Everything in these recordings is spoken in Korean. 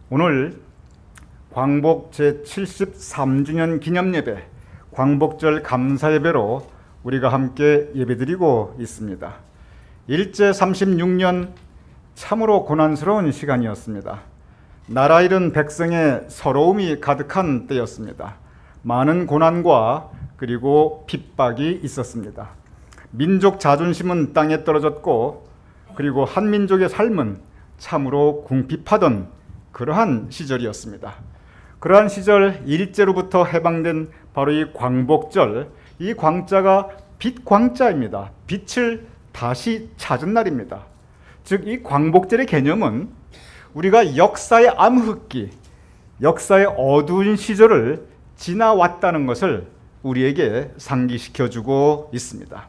오늘 광복 제73주년 기념예배, 광복절 감사예배로 우리가 함께 예배드리고 있습니다. 일제 36년 참으로 고난스러운 시간이었습니다. 나라 잃은 백성의 서러움이 가득한 때였습니다. 많은 고난과 그리고 핍박이 있었습니다. 민족 자존심은 땅에 떨어졌고, 그리고 한민족의 삶은 참으로 궁핍하던 그러한 시절이었습니다. 그러한 시절 일제로부터 해방된 바로 이 광복절, 이 광자가 빛 광자입니다. 빛을 다시 찾은 날입니다. 즉, 이 광복절의 개념은 우리가 역사의 암흑기, 역사의 어두운 시절을 지나왔다는 것을 우리에게 상기시켜주고 있습니다.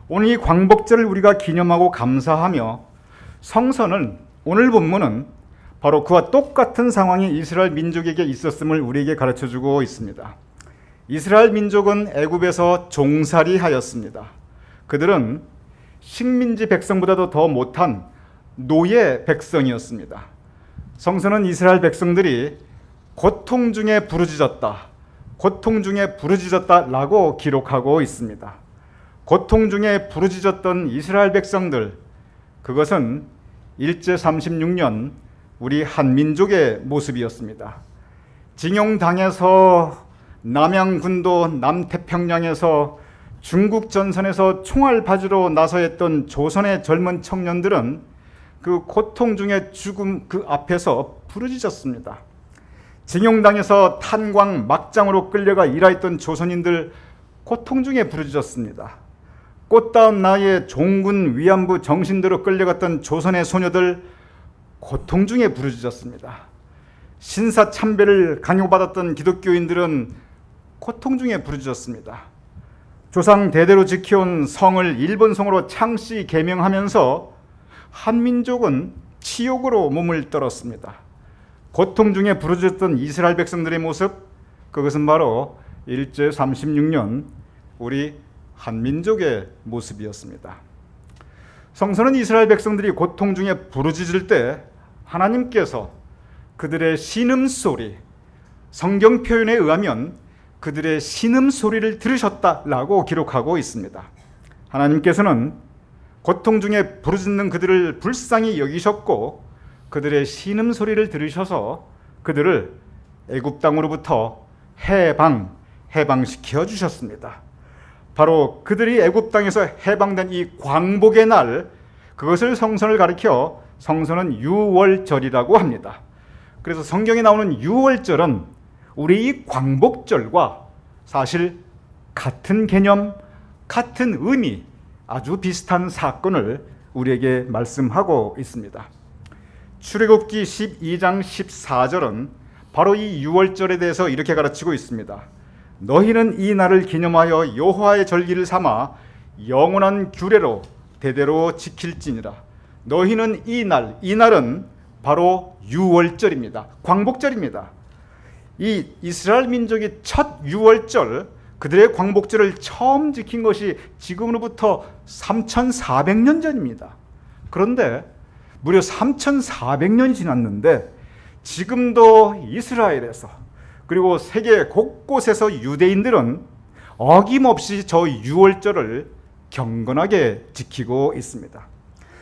오늘 이 광복절을 우리가 기념하고 감사하며, 성서는, 오늘 본문은 바로 그와 똑같은 상황이 이스라엘 민족에게 있었음을 우리에게 가르쳐주고 있습니다. 이스라엘 민족은 애굽에서 종살이하였습니다. 그들은 식민지 백성보다도 더 못한 노예 백성이었습니다. 성서는 이스라엘 백성들이 고통 중에 부르짖었다, 고통 중에 부르짖었다라고 기록하고 있습니다. 고통 중에 부르짖었던 이스라엘 백성들, 그것은 일제 36년 우리 한민족의 모습이었습니다. 징용당해서 남양군도 남태평양에서 중국 전선에서 총알 바지로 나서했던 조선의 젊은 청년들은 그 고통 중에 죽음 그 앞에서 부르짖었습니다. 징용당에서 탄광 막장으로 끌려가 일하였던 조선인들 고통 중에 부르짖었습니다. 꽃다운 나이에 종군 위안부 정신대로 끌려갔던 조선의 소녀들 고통 중에 부르짖었습니다. 신사참배를 강요받았던 기독교인들은 고통 중에 부르짖었습니다. 조상 대대로 지켜온 성을 일본성으로 창씨 개명하면서 한민족은 치욕으로 몸을 떨었습니다. 고통 중에 부르짖었던 이스라엘 백성들의 모습, 그것은 바로 일제 36년 우리 한민족의 모습이었습니다. 성서는 이스라엘 백성들이 고통 중에 부르짖을 때 하나님께서 그들의 신음소리, 성경 표현에 의하면 그들의 신음소리를 들으셨다라고 기록하고 있습니다. 하나님께서는 고통 중에 부르짖는 그들을 불쌍히 여기셨고, 그들의 신음소리를 들으셔서 그들을 애굽 땅으로부터 해방시켜 주셨습니다. 바로 그들이 애굽 땅에서 해방된 이 광복의 날, 그것을 성서를 가리켜 성서는 유월절이라고 합니다. 그래서 성경에 나오는 유월절은 우리 이 광복절과 사실 같은 개념, 같은 의미, 아주 비슷한 사건을 우리에게 말씀하고 있습니다. 출애굽기 12장 14절은 바로 이 유월절에 대해서 이렇게 가르치고 있습니다. 너희는 이 날을 기념하여 여호와의 절기를 삼아 영원한 규례로 대대로 지킬지니라. 너희는 이 날은 바로 유월절입니다. 광복절입니다. 이 이스라엘 민족이 첫 유월절, 그들의 광복절을 처음 지킨 것이 지금으로부터 3,400년 전입니다. 그런데 무려 3,400년이 지났는데 지금도 이스라엘에서, 그리고 세계 곳곳에서 유대인들은 어김없이 저 유월절을 경건하게 지키고 있습니다.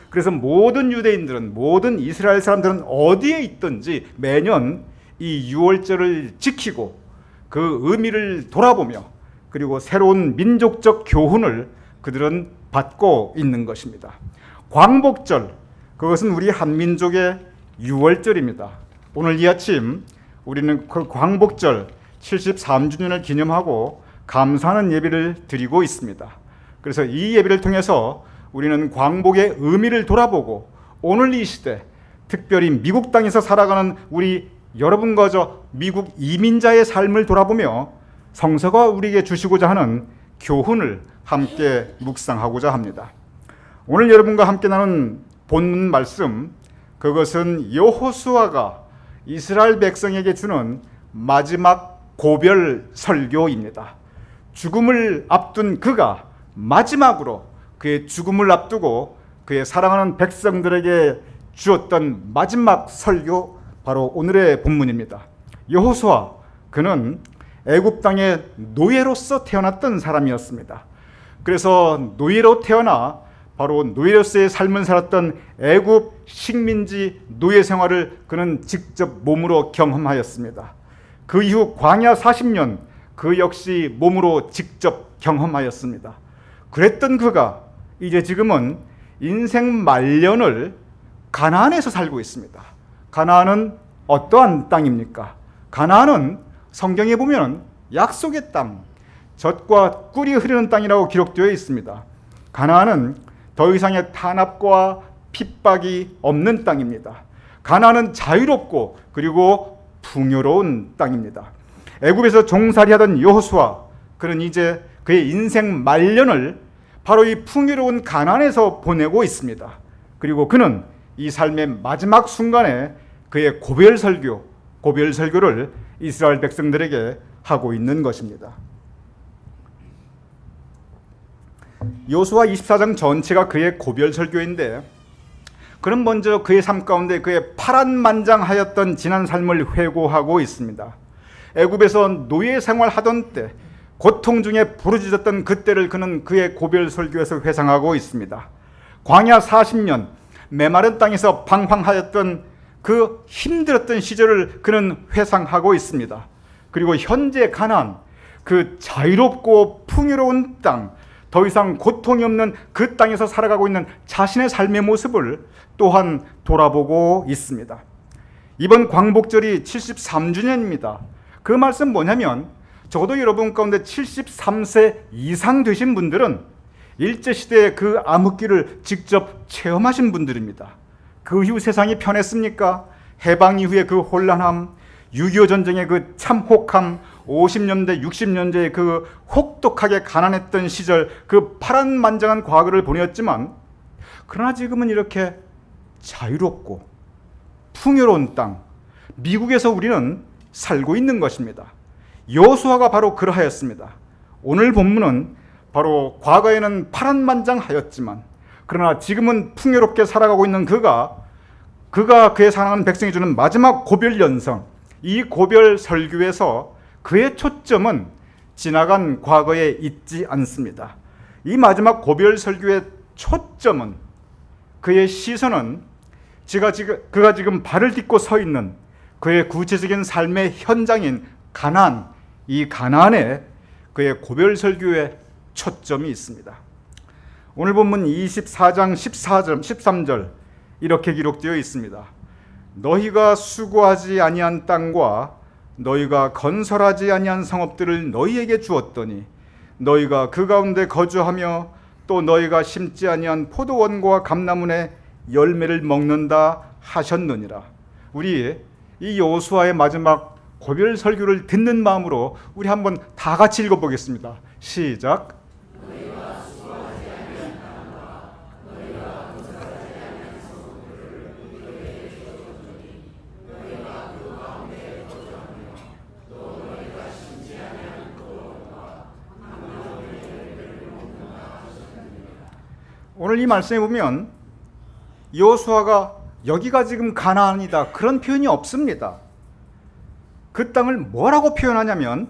그래서 모든 유대인들은, 모든 이스라엘 사람들은 어디에 있든지 매년 이 유월절을 지키고 그 의미를 돌아보며, 그리고 새로운 민족적 교훈을 그들은 받고 있는 것입니다. 광복절, 그것은 우리 한민족의 유월절입니다. 오늘 이 아침 우리는 그 광복절 73주년을 기념하고 감사하는 예배를 드리고 있습니다. 그래서 이 예배를 통해서 우리는 광복의 의미를 돌아보고, 오늘 이 시대, 특별히 미국 땅에서 살아가는 우리 여러분과 저 미국 이민자의 삶을 돌아보며 성서가 우리에게 주시고자 하는 교훈을 함께 묵상하고자 합니다. 오늘 여러분과 함께 나눈 본문 말씀, 그것은 여호수아가 이스라엘 백성에게 주는 마지막 고별 설교입니다. 죽음을 앞둔 그가 마지막으로 그의 죽음을 앞두고 그의 사랑하는 백성들에게 주었던 마지막 설교, 바로 오늘의 본문입니다. 여호수아, 그는 애굽 땅의 노예로서 태어났던 사람이었습니다. 그래서 노예로 태어나 바로 노예로서의 삶을 살았던 애굽 식민지 노예 생활을 그는 직접 몸으로 경험하였습니다. 그 이후 광야 40년 그 역시 몸으로 직접 경험하였습니다. 그랬던 그가 이제 지금은 인생 말년을 가나안에서 살고 있습니다. 가나안은 어떠한 땅입니까? 가나안은 성경에 보면 약속의 땅, 젖과 꿀이 흐르는 땅이라고 기록되어 있습니다. 가나안은 더 이상의 탄압과 핍박이 없는 땅입니다. 가나안은 자유롭고 그리고 풍요로운 땅입니다. 애굽에서 종살이하던 여호수아, 그는 이제 그의 인생 말년을 바로 이 풍요로운 가나안에서 보내고 있습니다. 그리고 그는 이 삶의 마지막 순간에 그의 고별 설교를 이스라엘 백성들에게 하고 있는 것입니다. 여호수아 24장 전체가 그의 고별 설교인데, 그는 먼저 그의 삶 가운데 그의 파란만장하였던 지난 삶을 회고하고 있습니다. 애굽에서 노예 생활하던 때 고통 중에 부르짖었던 그때를 그는 그의 고별 설교에서 회상하고 있습니다. 광야 40년 메마른 땅에서 방황하였던 그 힘들었던 시절을 그는 회상하고 있습니다. 그리고 현재 가나안, 그 자유롭고 풍요로운 땅, 더 이상 고통이 없는 그 땅에서 살아가고 있는 자신의 삶의 모습을 또한 돌아보고 있습니다. 이번 광복절이 73주년입니다. 그 말씀 뭐냐면, 적어도 여러분 가운데 73세 이상 되신 분들은 일제시대의 그 암흑기를 직접 체험하신 분들입니다. 그 이후 세상이 편했습니까? 해방 이후의 그 혼란함, 6.25 전쟁의 그 참혹함, 50년대, 60년대의 그 혹독하게 가난했던 시절, 그 파란만장한 과거를 보냈지만, 그러나 지금은 이렇게 자유롭고 풍요로운 땅, 미국에서 우리는 살고 있는 것입니다. 여호수아가 바로 그러하였습니다. 오늘 본문은 바로 과거에는 파란만장하였지만 그러나 지금은 풍요롭게 살아가고 있는 그가 그의 사랑하는 백성이 주는 마지막 고별 연성, 이 고별 설교에서 그의 초점은 지나간 과거에 있지 않습니다. 이 마지막 고별 설교의 초점은, 그의 시선은 그가 지금 발을 딛고 서 있는 그의 구체적인 삶의 현장인 가나안, 이 가나안에 그의 고별 설교에 초점이 있습니다. 오늘 본문 24장 13절 이렇게 기록되어 있습니다. 너희가 수고하지 아니한 땅과 너희가 건설하지 아니한 성읍들을 너희에게 주었더니 너희가 그 가운데 거주하며 또 너희가 심지 아니한 포도원과 감나무의 열매를 먹는다 하셨느니라. 우리 이 여호수아의 마지막 고별 설교를 듣는 마음으로 우리 한번 다 같이 읽어보겠습니다. 시작. 오늘 이 말씀에 보면 여호수아가 여기가 지금 가나안이다 그런 표현이 없습니다. 그 땅을 뭐라고 표현하냐면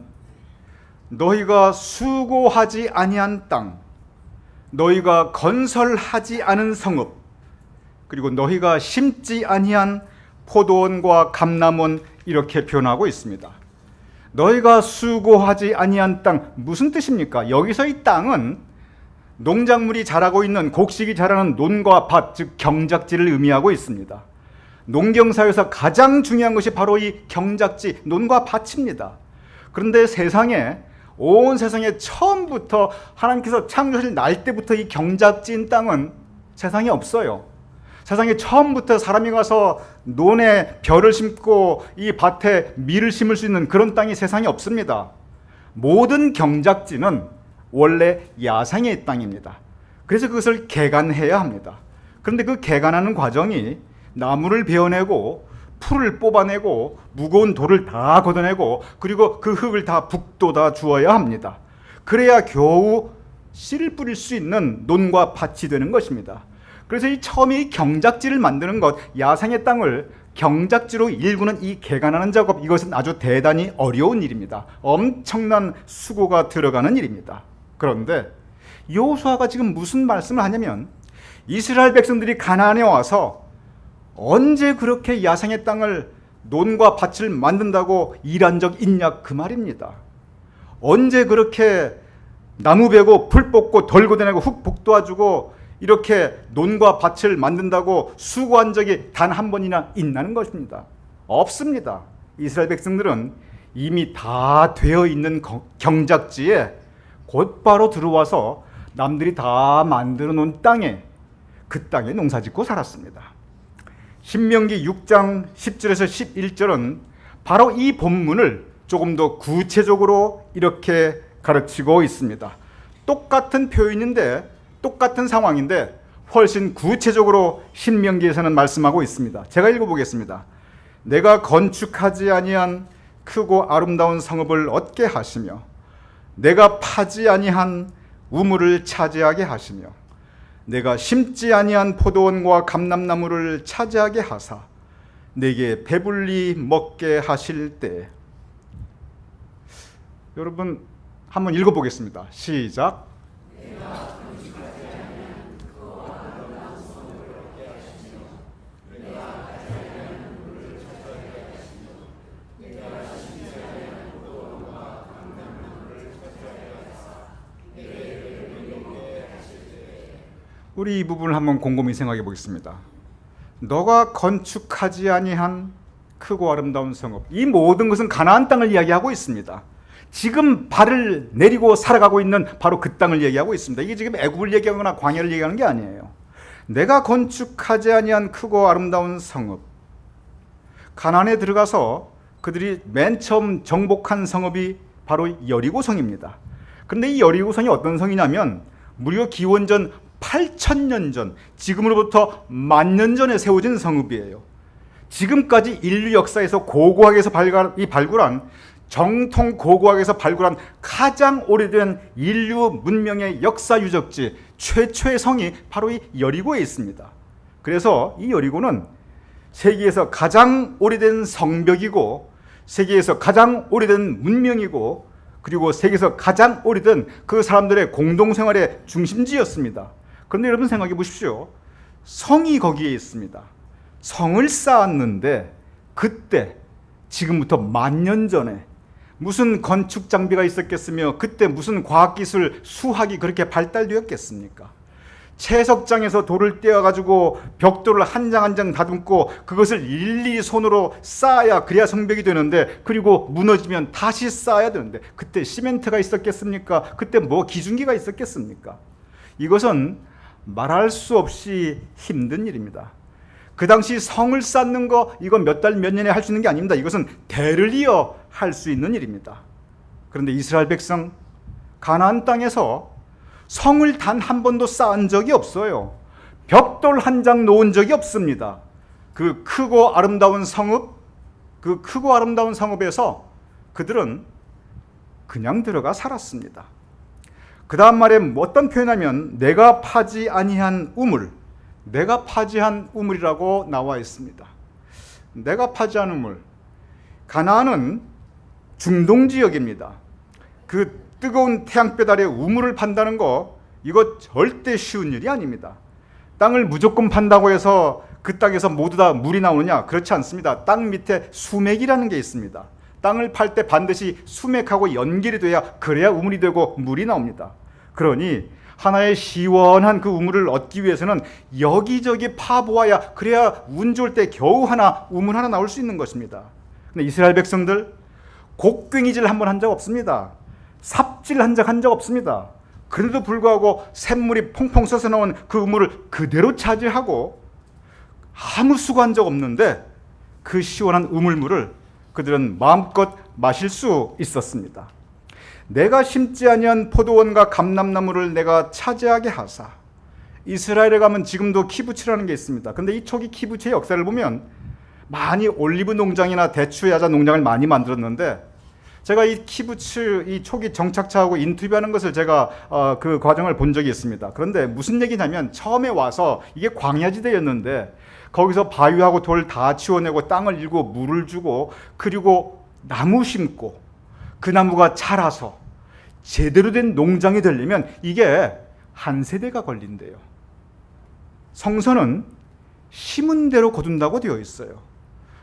너희가 수고하지 아니한 땅, 너희가 건설하지 않은 성읍, 그리고 너희가 심지 아니한 포도원과 감람원, 이렇게 표현하고 있습니다. 너희가 수고하지 아니한 땅, 무슨 뜻입니까? 여기서 이 땅은 농작물이 자라고 있는, 곡식이 자라는 논과 밭, 즉 경작지를 의미하고 있습니다. 농경사에서 가장 중요한 것이 바로 이 경작지, 논과 밭입니다. 그런데 온 세상에 처음부터 하나님께서 창조하실 날 때부터 이 경작지인 땅은 세상에 없어요. 세상에 처음부터 사람이 가서 논에 벼를 심고 이 밭에 밀을 심을 수 있는 그런 땅이 세상에 없습니다. 모든 경작지는 원래 야생의 땅입니다. 그래서 그것을 개간해야 합니다. 그런데 그 개간하는 과정이 나무를 베어내고 풀을 뽑아내고 무거운 돌을 다 걷어내고 그리고 그 흙을 다 북돋아 주어야 합니다. 그래야 겨우 씨를 뿌릴 수 있는 논과 밭이 되는 것입니다. 그래서 이 처음에 이 경작지를 만드는 것, 야생의 땅을 경작지로 일구는 이 개간하는 작업, 이것은 아주 대단히 어려운 일입니다. 엄청난 수고가 들어가는 일입니다. 그런데 여호수아가 지금 무슨 말씀을 하냐면 이스라엘 백성들이 가나안에 와서 언제 그렇게 야생의 땅을 논과 밭을 만든다고 일한 적 있냐 그 말입니다. 언제 그렇게 나무 베고 불 뽑고 덜 걷어내고 흙 복도와주고 이렇게 논과 밭을 만든다고 수고한 적이 단 한 번이나 있나는 것입니다. 없습니다. 이스라엘 백성들은 이미 다 되어 있는 경작지에 곧바로 들어와서 남들이 다 만들어 놓은 땅에, 그 땅에 농사짓고 살았습니다. 신명기 6장 10절에서 11절은 바로 이 본문을 조금 더 구체적으로 이렇게 가르치고 있습니다. 똑같은 표현인데, 똑같은 상황인데 훨씬 구체적으로 신명기에서는 말씀하고 있습니다. 제가 읽어보겠습니다. 내가 건축하지 아니한 크고 아름다운 성읍을 얻게 하시며 내가 파지 아니한 우물을 차지하게 하시며 내가 심지 아니한 포도원과 감람나무를 차지하게 하사 내게 배불리 먹게 하실 때. 여러분 한번 읽어보겠습니다. 시작. 우리 이 부분을 한번 곰곰이 생각해 보겠습니다. 너가 건축하지 아니한 크고 아름다운 성읍, 이 모든 것은 가나안 땅을 이야기하고 있습니다. 지금 발을 내리고 살아가고 있는 바로 그 땅을 얘기하고 있습니다. 이게 지금 애굽을 얘기하거나 광야를 얘기하는 게 아니에요. 내가 건축하지 아니한 크고 아름다운 성읍, 가나안에 들어가서 그들이 맨 처음 정복한 성읍이 바로 여리고성입니다. 그런데 이 여리고성이 어떤 성이냐면 무려 기원전 8,000년 전, 지금으로부터 10,000년 전에 세워진 성읍이에요. 지금까지 인류 역사에서 고고학에서 발굴한 정통 고고학에서 발굴한 가장 오래된 인류 문명의 역사 유적지 최초의 성이 바로 이 여리고에 있습니다. 그래서 이 여리고는 세계에서 가장 오래된 성벽이고 세계에서 가장 오래된 문명이고 그리고 세계에서 가장 오래된 그 사람들의 공동생활의 중심지였습니다. 그런데 여러분 생각해 보십시오. 성이 거기에 있습니다. 성을 쌓았는데 그때 지금부터 10,000년 전에 무슨 건축 장비가 있었겠으며 그때 무슨 과학기술 수학이 그렇게 발달되었겠습니까? 채석장에서 돌을 떼어가지고 벽돌을 한 장 한 장 다듬고 그것을 일일이 손으로 쌓아야 그래야 성벽이 되는데, 그리고 무너지면 다시 쌓아야 되는데 그때 시멘트가 있었겠습니까? 그때 뭐 기중기가 있었겠습니까? 이것은 말할 수 없이 힘든 일입니다. 그 당시 성을 쌓는 거 이건 몇 달 몇 년에 할 수 있는 게 아닙니다. 이것은 대를 이어 할 수 있는 일입니다. 그런데 이스라엘 백성 가나안 땅에서 성을 단 한 번도 쌓은 적이 없어요. 벽돌 한 장 놓은 적이 없습니다. 그 크고 아름다운 성읍에서 그들은 그냥 들어가 살았습니다. 그 다음 말에 어떤 표현하면 내가 파지 아니한 우물, 내가 파지한 우물이라고 나와 있습니다. 내가 파지한 우물. 가나안은 중동 지역입니다. 그 뜨거운 태양볕 아래 우물을 판다는 거 이거 절대 쉬운 일이 아닙니다. 땅을 무조건 판다고 해서 그 땅에서 모두 다 물이 나오느냐? 그렇지 않습니다. 땅 밑에 수맥이라는 게 있습니다. 땅을 팔 때 반드시 수맥하고 연결이 돼야 그래야 우물이 되고 물이 나옵니다. 그러니 하나의 시원한 그 우물을 얻기 위해서는 여기저기 파보아야 그래야 운 좋을 때 겨우 우물 하나 나올 수 있는 것입니다. 근데 이스라엘 백성들 곡괭이질 한번 한 적 없습니다. 삽질 한 적 없습니다. 그래도 불구하고 샘물이 퐁퐁 솟아 나온 그 우물을 그대로 차지하고 아무 수고한 적 없는데 그 시원한 우물물을 그들은 마음껏 마실 수 있었습니다. 내가 심지 아니한 포도원과 감람나무를 내가 차지하게 하사. 이스라엘에 가면 지금도 키부츠라는 게 있습니다. 근데 이 초기 키부츠의 역사를 보면 많이 올리브 농장이나 대추 야자 농장을 많이 만들었는데, 제가 이 키부츠 이 초기 정착자하고 인터뷰하는 것을 제가 그 과정을 본 적이 있습니다. 그런데 무슨 얘기냐면 처음에 와서 이게 광야지대였는데 거기서 바위하고 돌 다 치워내고 땅을 일고 물을 주고 그리고 나무 심고 그 나무가 자라서 제대로 된 농장이 되려면 이게 한 세대가 걸린대요. 성서는 심은 대로 거둔다고 되어 있어요.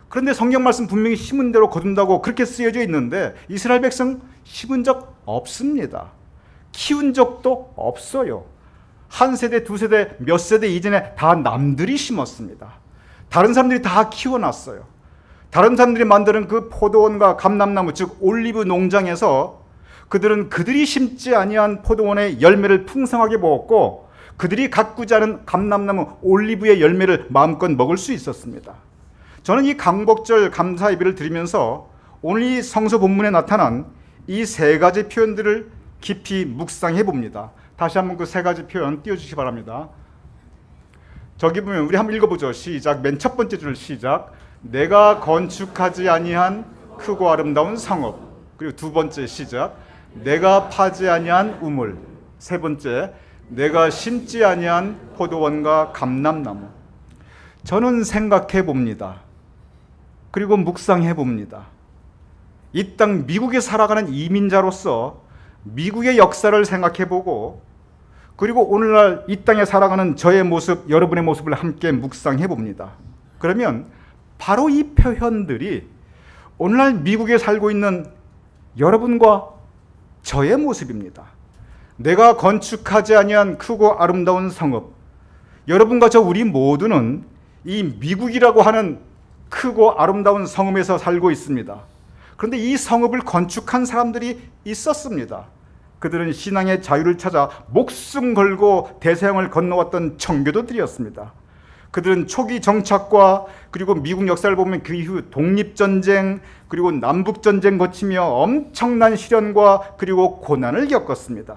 그런데 성경 말씀 분명히 심은 대로 거둔다고 그렇게 쓰여져 있는데 이스라엘 백성 심은 적 없습니다. 키운 적도 없어요. 한 세대, 두 세대, 몇 세대 이전에 다 남들이 심었습니다. 다른 사람들이 다 키워놨어요. 다른 사람들이 만드는 그 포도원과 감람나무, 즉 올리브 농장에서 그들이 심지 아니한 포도원의 열매를 풍성하게 먹었고 그들이 가꾸지 않은 감람나무 올리브의 열매를 마음껏 먹을 수 있었습니다. 저는 이 강복절 감사 예배를 드리면서 오늘 이 성서 본문에 나타난 이 세 가지 표현들을 깊이 묵상해 봅니다. 다시 한번 그 세 가지 표현 띄워주시기 바랍니다. 저기 보면 우리 한번 읽어보죠. 시작. 맨 첫 번째 줄 시작. 내가 건축하지 아니한 크고 아름다운 성읍. 그리고 두 번째 시작. 내가 파지 아니한 우물. 세 번째, 내가 심지 아니한 포도원과 감람나무. 저는 생각해 봅니다. 그리고 묵상해 봅니다. 이 땅 미국에 살아가는 이민자로서 미국의 역사를 생각해 보고 그리고 오늘날 이 땅에 살아가는 저의 모습, 여러분의 모습을 함께 묵상해 봅니다. 그러면 바로 이 표현들이 오늘날 미국에 살고 있는 여러분과 저의 모습입니다. 내가 건축하지 아니한 크고 아름다운 성읍. 여러분과 저 우리 모두는 이 미국이라고 하는 크고 아름다운 성읍에서 살고 있습니다. 그런데 이 성읍을 건축한 사람들이 있었습니다. 그들은 신앙의 자유를 찾아 목숨 걸고 대서양을 건너왔던 청교도들이었습니다. 그들은 초기 정착과 그리고 미국 역사를 보면 그 이후 독립전쟁 그리고 남북전쟁 거치며 엄청난 시련과 그리고 고난을 겪었습니다.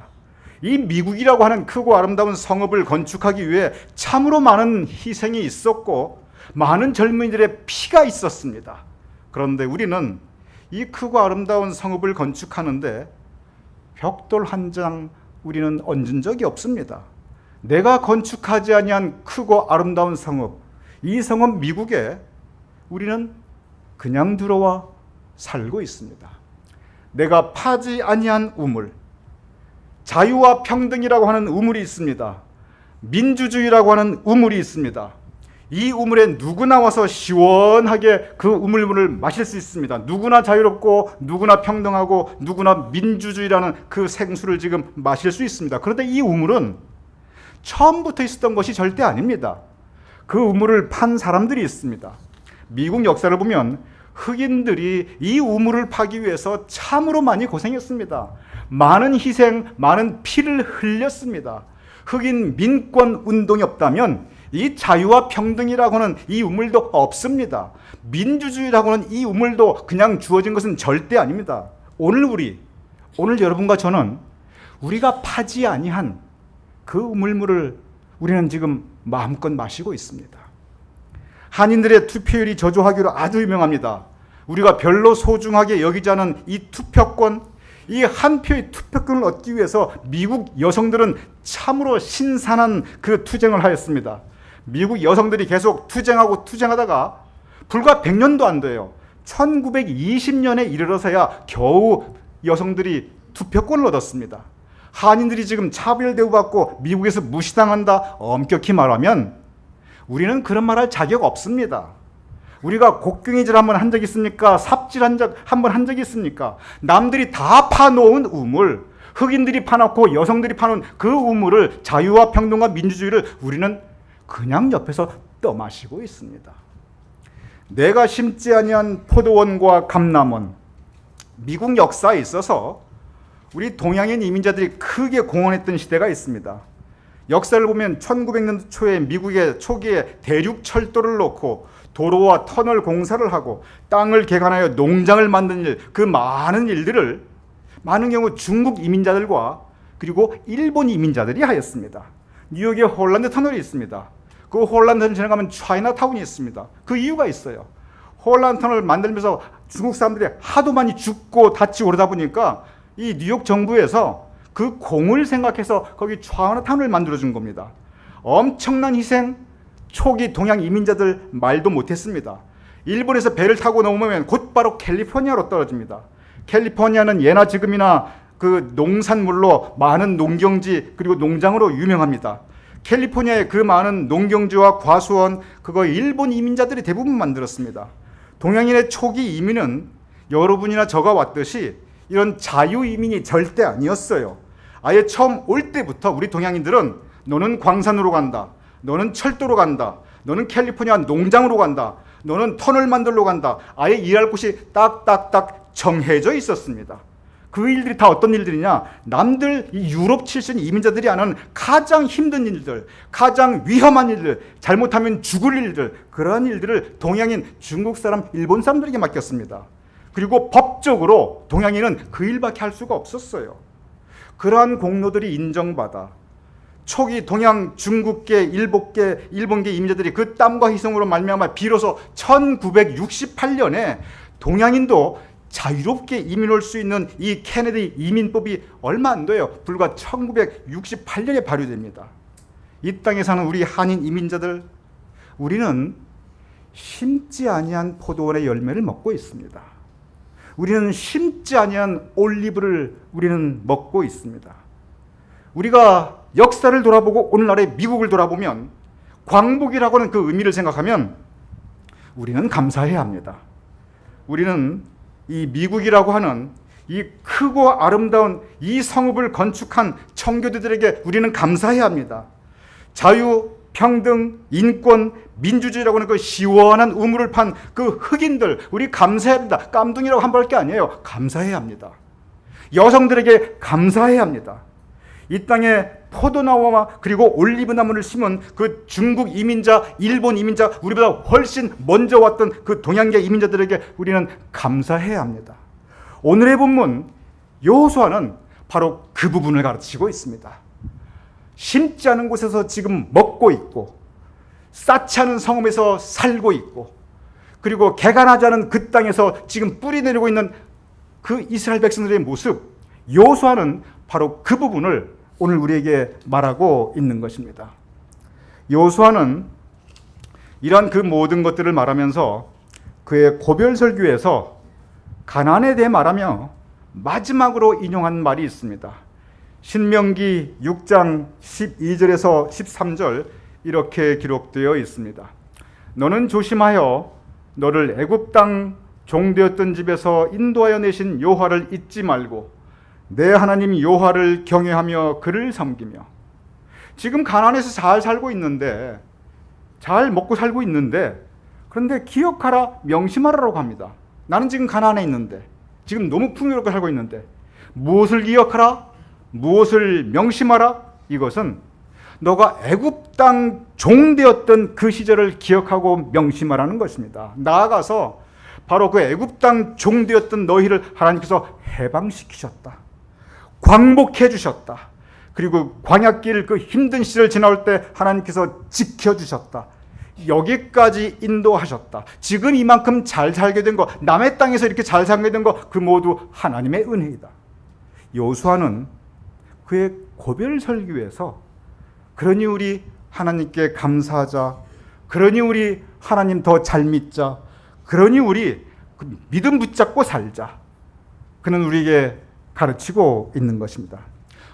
이 미국이라고 하는 크고 아름다운 성읍을 건축하기 위해 참으로 많은 희생이 있었고 많은 젊은이들의 피가 있었습니다. 그런데 우리는 이 크고 아름다운 성읍을 건축하는데 벽돌 한 장 우리는 얹은 적이 없습니다. 내가 건축하지 아니한 크고 아름다운 성읍, 이 성읍 미국에 우리는 그냥 들어와 살고 있습니다. 내가 파지 아니한 우물, 자유와 평등이라고 하는 우물이 있습니다. 민주주의라고 하는 우물이 있습니다. 이 우물에 누구나 와서 시원하게 그 우물물을 마실 수 있습니다. 누구나 자유롭고 누구나 평등하고 누구나 민주주의라는 그 생수를 지금 마실 수 있습니다. 그런데 이 우물은 처음부터 있었던 것이 절대 아닙니다. 그 우물을 판 사람들이 있습니다. 미국 역사를 보면 흑인들이 이 우물을 파기 위해서 참으로 많이 고생했습니다. 많은 희생, 많은 피를 흘렸습니다. 흑인 민권 운동이 없다면 이 자유와 평등이라고 하는 이 우물도 없습니다. 민주주의라고 하는 이 우물도 그냥 주어진 것은 절대 아닙니다. 오늘 여러분과 저는 우리가 파지 아니한 그 우물물을 우리는 지금 마음껏 마시고 있습니다. 한인들의 투표율이 저조하기로 아주 유명합니다. 우리가 별로 소중하게 여기지 않은 이 투표권, 이 한 표의 투표권을 얻기 위해서 미국 여성들은 참으로 신선한 그 투쟁을 하였습니다. 미국 여성들이 계속 투쟁하다가 불과 100년도 안 돼요. 1920년에 이르러서야 겨우 여성들이 투표권을 얻었습니다. 한인들이 지금 차별 대우받고 미국에서 무시당한다 엄격히 말하면 우리는 그런 말할 자격 없습니다. 우리가 곡괭이질 한번 한 적 있습니까? 삽질 한번 한 적이 있습니까? 남들이 다 파놓은 우물, 흑인들이 파놓고 여성들이 파놓은 그 우물을, 자유와 평등과 민주주의를 우리는 그냥 옆에서 떠마시고 있습니다. 내가 심지 아니한 포도원과 감람원. 미국 역사에 있어서 우리 동양인 이민자들이 크게 공헌했던 시대가 있습니다. 역사를 보면 1900년도 초에 미국의 초기에 대륙 철도를 놓고 도로와 터널 공사를 하고 땅을 개간하여 농장을 만드는 일, 그 많은 일들을 많은 경우 중국 이민자들과 그리고 일본 이민자들이 하였습니다. 뉴욕에 홀란드 터널이 있습니다. 그 홀란드를 지나가면 차이나타운이 있습니다. 그 이유가 있어요. 홀란드 터널을 만들면서 중국 사람들이 하도 많이 죽고 다치고 그러다 보니까 이 뉴욕 정부에서 그 공을 생각해서 거기 차이나타운을 만들어준 겁니다. 엄청난 희생, 초기 동양 이민자들 말도 못했습니다. 일본에서 배를 타고 넘으면 곧바로 캘리포니아로 떨어집니다. 캘리포니아는 예나 지금이나 그 농산물로 많은 농경지 그리고 농장으로 유명합니다. 캘리포니아의 그 많은 농경지와 과수원, 그거 일본 이민자들이 대부분 만들었습니다. 동양인의 초기 이민은 여러분이나 저가 왔듯이 이런 자유 이민이 절대 아니었어요. 아예 처음 올 때부터 우리 동양인들은 너는 광산으로 간다, 너는 철도로 간다, 너는 캘리포니아 농장으로 간다, 너는 터널 만들러 간다. 아예 일할 곳이 딱딱딱 정해져 있었습니다. 그 일들이 다 어떤 일들이냐? 남들 이 유럽 출신 이민자들이 하는 가장 힘든 일들, 가장 위험한 일들, 잘못하면 죽을 일들, 그러한 일들을 동양인, 중국 사람, 일본 사람들에게 맡겼습니다. 그리고 법적으로 동양인은 그 일밖에 할 수가 없었어요. 그러한 공로들이 인정받아 초기 동양, 중국계, 일본계 이민자들이 그 땀과 희생으로 말미암아 비로소 1968년에 동양인도 자유롭게 이민 올 수 있는 이 케네디 이민법이 얼마 안 돼요. 불과 1968년에 발효됩니다. 이 땅에 사는 우리 한인 이민자들, 우리는 심지 아니한 포도원의 열매를 먹고 있습니다. 우리는 심지 아니한 올리브를 우리는 먹고 있습니다. 우리가 역사를 돌아보고 오늘날의 미국을 돌아보면 광복이라고 하는 그 의미를 생각하면 우리는 감사해야 합니다. 우리는 이 미국이라고 하는 이 크고 아름다운 이 성읍을 건축한 청교도들에게 우리는 감사해야 합니다. 자유, 평등, 인권, 민주주의라고 하는 그 시원한 우물을 판 그 흑인들, 우리 감사해야 합니다. 깜둥이라고 한 번 할 게 아니에요. 감사해야 합니다. 여성들에게 감사해야 합니다. 이 땅에 포도나무와 그리고 올리브나무를 심은 그 중국 이민자, 일본 이민자, 우리보다 훨씬 먼저 왔던 그 동양계 이민자들에게 우리는 감사해야 합니다. 오늘의 본문 여호수아는 바로 그 부분을 가르치고 있습니다. 심지 않은 곳에서 지금 먹고 있고, 쌓지 않은 성읍에서 살고 있고, 그리고 개간하지 않은 그 땅에서 지금 뿌리 내리고 있는 그 이스라엘 백성들의 모습, 여호수아는 바로 그 부분을 오늘 우리에게 말하고 있는 것입니다. 여호수아는 이러한 그 모든 것들을 말하면서 그의 고별 설교에서 가나안에 대해 말하며 마지막으로 인용한 말이 있습니다. 신명기 6장 12절에서 13절 이렇게 기록되어 있습니다. 너는 조심하여 너를 애굽 땅 종되었던 집에서 인도하여 내신 여호와를 잊지 말고 내 하나님 여호와를 경외하며 그를 섬기며. 지금 가나안에서 잘 살고 있는데, 잘 먹고 살고 있는데, 그런데 기억하라, 명심하라라고 합니다. 나는 지금 가나안에 있는데, 지금 너무 풍요롭게 살고 있는데, 무엇을 기억하라? 무엇을 명심하라? 이것은 너가 애굽 땅 종되었던 그 시절을 기억하고 명심하라는 것입니다. 나아가서 바로 그 애굽 땅 종되었던 너희를 하나님께서 해방시키셨다. 광복해 주셨다. 그리고 광야길 그 힘든 시절 지나올 때 하나님께서 지켜주셨다. 여기까지 인도하셨다. 지금 이만큼 잘 살게 된 거, 남의 땅에서 이렇게 잘 살게 된 거, 그 모두 하나님의 은혜이다. 여호수아는 그의 고별 설교에서 그러니 우리 하나님께 감사하자, 그러니 우리 하나님 더 잘 믿자, 그러니 우리 믿음 붙잡고 살자, 그는 우리에게 가르치고 있는 것입니다.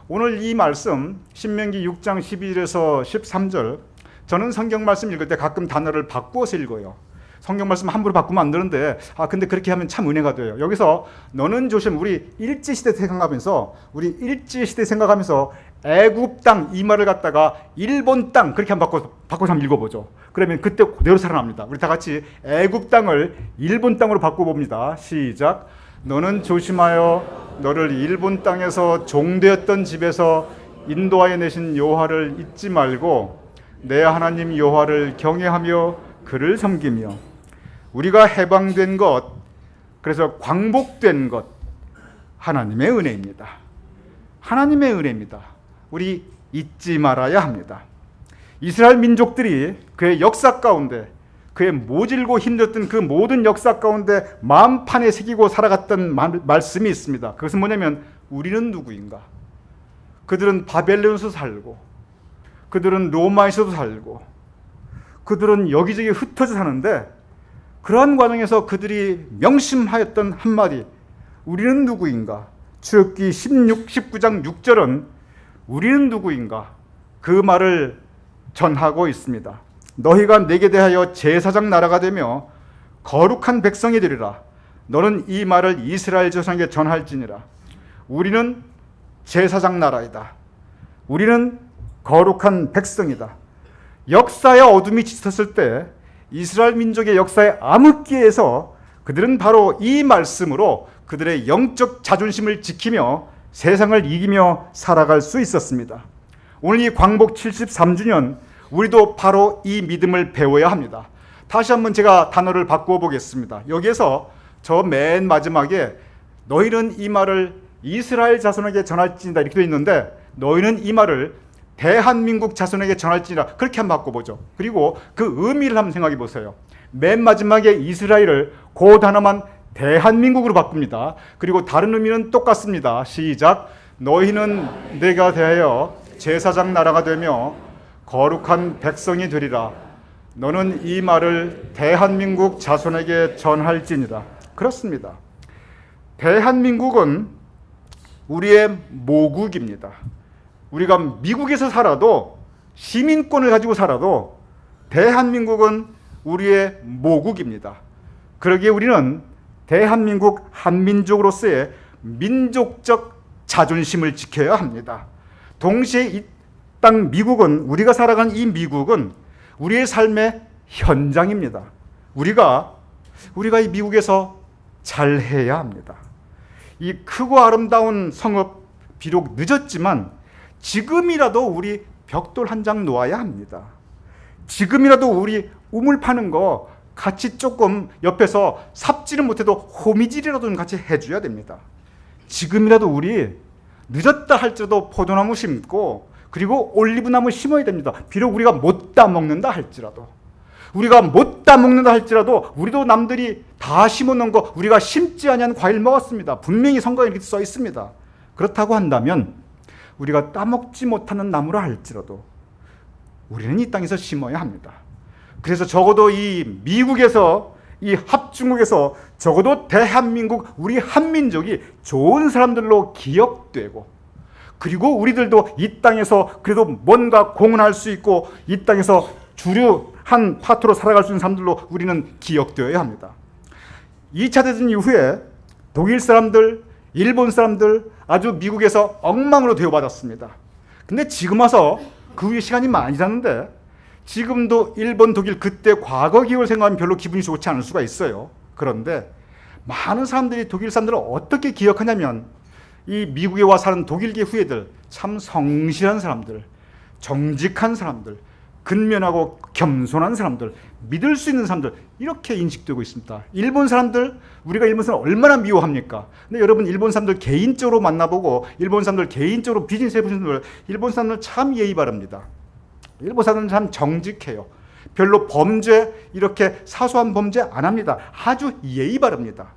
오늘 이 말씀 신명기 6장 12절에서 13절, 저는 성경 말씀 읽을 때 가끔 단어를 바꾸어서 읽어요. 성경 말씀 함부로 바꾸면 안 되는데, 근데 그렇게 하면 참 은혜가 돼요. 여기서 너는 조심, 우리 일제시대 생각하면서 애굽 땅 이 말을 갖다가 일본 땅 그렇게 한번 바꿔서 한번 읽어보죠. 그러면 그때 그대로 살아납니다. 우리 다 같이 애굽 땅을 일본 땅으로 바꿔봅니다. 시작. 너는 조심하여 너를 일본 땅에서 종되었던 집에서 인도하여 내신 여호와를 잊지 말고 내 하나님 여호와를 경외하며 그를 섬기며. 우리가 해방된 것, 그래서 광복된 것, 하나님의 은혜입니다. 하나님의 은혜입니다. 우리 잊지 말아야 합니다. 이스라엘 민족들이 그의 역사 가운데, 그의 모질고 힘들었던 그 모든 역사 가운데 마음판에 새기고 살아갔던 말씀이 있습니다. 그것은 뭐냐면 우리는 누구인가? 그들은 바벨론에서 살고, 그들은 로마에서도 살고, 그들은 여기저기 흩어져 사는데 그러한 과정에서 그들이 명심하였던 한마디, 우리는 누구인가? 출애굽기 19장 6절은 우리는 누구인가? 그 말을 전하고 있습니다. 너희가 내게 대하여 제사장 나라가 되며 거룩한 백성이 되리라. 너는 이 말을 이스라엘 자손에게 전할지니라. 우리는 제사장 나라이다. 우리는 거룩한 백성이다. 역사의 어둠이 짙었을 때 이스라엘 민족의 역사의 암흑기에서 그들은 바로 이 말씀으로 그들의 영적 자존심을 지키며 세상을 이기며 살아갈 수 있었습니다. 오늘 이 광복 73주년 우리도 바로 이 믿음을 배워야 합니다. 다시 한번 제가 단어를 바꾸어 보겠습니다. 여기에서 저 맨 마지막에 너희는 이 말을 이스라엘 자손에게 전할지니라 이렇게 되어 있는데 너희는 이 말을 대한민국 자손에게 전할지니라 그렇게 한번 바꿔보죠. 그리고 그 의미를 한번 생각해 보세요. 맨 마지막에 이스라엘을 그 단어만 대한민국으로 바꿉니다. 그리고 다른 의미는 똑같습니다. 시작. 너희는 내가 대하여 제사장 나라가 되며 거룩한 백성이 되리라. 너는 이 말을 대한민국 자손에게 전할지니라. 그렇습니다. 대한민국은 우리의 모국입니다. 우리가 미국에서 살아도 시민권을 가지고 살아도 대한민국은 우리의 모국입니다. 그러기에 우리는 대한민국 한민족으로서의 민족적 자존심을 지켜야 합니다. 동시에 이 땅 미국은 우리가 살아가는 이 미국은 우리의 삶의 현장입니다. 우리가 이 미국에서 잘해야 합니다. 이 크고 아름다운 성읍 비록 늦었지만 지금이라도 우리 벽돌 한 장 놓아야 합니다. 지금이라도 우리 우물 파는 거 같이 조금 옆에서 삽질은 못해도 호미질이라도 좀 같이 해줘야 됩니다. 지금이라도 우리 늦었다 할지라도 포도나무 심고 그리고 올리브나무 심어야 됩니다. 비록 우리가 못 따먹는다 할지라도 우리가 못 따먹는다 할지라도 우리도 남들이 다 심어놓은 거 우리가 심지 아니한 과일 먹었습니다. 분명히 성경에 이렇게 써 있습니다. 그렇다고 한다면 우리가 따먹지 못하는 나무라 할지라도 우리는 이 땅에서 심어야 합니다. 그래서 적어도 이 미국에서 이 합중국에서 적어도 대한민국 우리 한민족이 좋은 사람들로 기억되고 그리고 우리들도 이 땅에서 그래도 뭔가 공헌할 수 있고 이 땅에서 주류한 파트로 살아갈 수 있는 사람들로 우리는 기억되어야 합니다. 2차 대전 이후에 독일 사람들, 일본 사람들 아주 미국에서 엉망으로 대우받았습니다. 근데 지금 와서 그 후에 시간이 많이 지났는데 지금도 일본, 독일 그때 과거 기억을 생각하면 별로 기분이 좋지 않을 수가 있어요. 그런데 많은 사람들이 독일 사람들을 어떻게 기억하냐면 이 미국에 와 사는 독일계 후예들 참 성실한 사람들, 정직한 사람들, 근면하고 겸손한 사람들, 믿을 수 있는 사람들 이렇게 인식되고 있습니다. 일본 사람들, 우리가 일본 사람을 얼마나 미워합니까? 근데 여러분 일본 사람들 개인적으로 만나보고 일본 사람들 개인적으로 비즈니스 해보신 분들 일본 사람들 참 예의 바릅니다. 일본 사람들은 참 정직해요. 별로 범죄 이렇게 사소한 범죄 안 합니다. 아주 예의 바릅니다.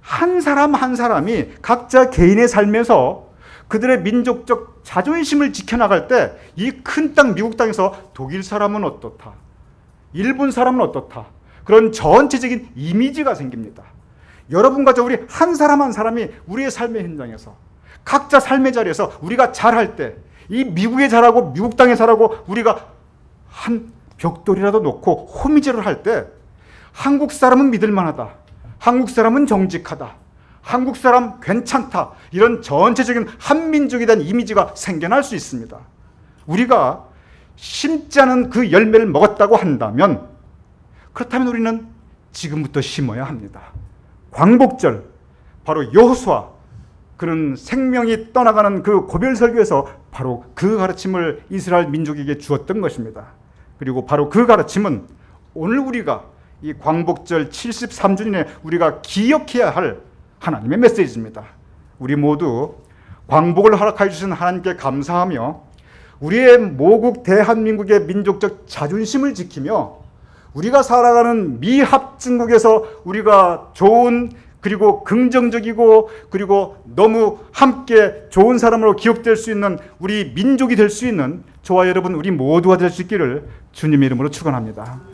한 사람 한 사람이 각자 개인의 삶에서 그들의 민족적 자존심을 지켜나갈 때 이 큰 땅 미국 땅에서 독일 사람은 어떻다, 일본 사람은 어떻다 그런 전체적인 이미지가 생깁니다. 여러분과 저 우리 한 사람 한 사람이 우리의 삶의 현장에서 각자 삶의 자리에서 우리가 잘할 때 이 미국에 잘하고 미국 땅에 잘하고 우리가 한 벽돌이라도 놓고 호미질을 할 때 한국 사람은 믿을 만하다, 한국 사람은 정직하다, 한국 사람 괜찮다 이런 전체적인 한민족에 대한 이미지가 생겨날 수 있습니다. 우리가 심지 않은 그 열매를 먹었다고 한다면 그렇다면 우리는 지금부터 심어야 합니다. 광복절 바로 여호수아 그는 생명이 떠나가는 그 고별설교에서 바로 그 가르침을 이스라엘 민족에게 주었던 것입니다. 그리고 바로 그 가르침은 오늘 우리가 이 광복절 73주년에 우리가 기억해야 할 하나님의 메시지입니다. 우리 모두 광복을 허락해 주신 하나님께 감사하며 우리의 모국 대한민국의 민족적 자존심을 지키며 우리가 살아가는 미합중국에서 우리가 좋은 그리고 긍정적이고 그리고 너무 함께 좋은 사람으로 기억될 수 있는 우리 민족이 될 수 있는 저와 여러분 우리 모두가 될 수 있기를 주님의 이름으로 축원합니다.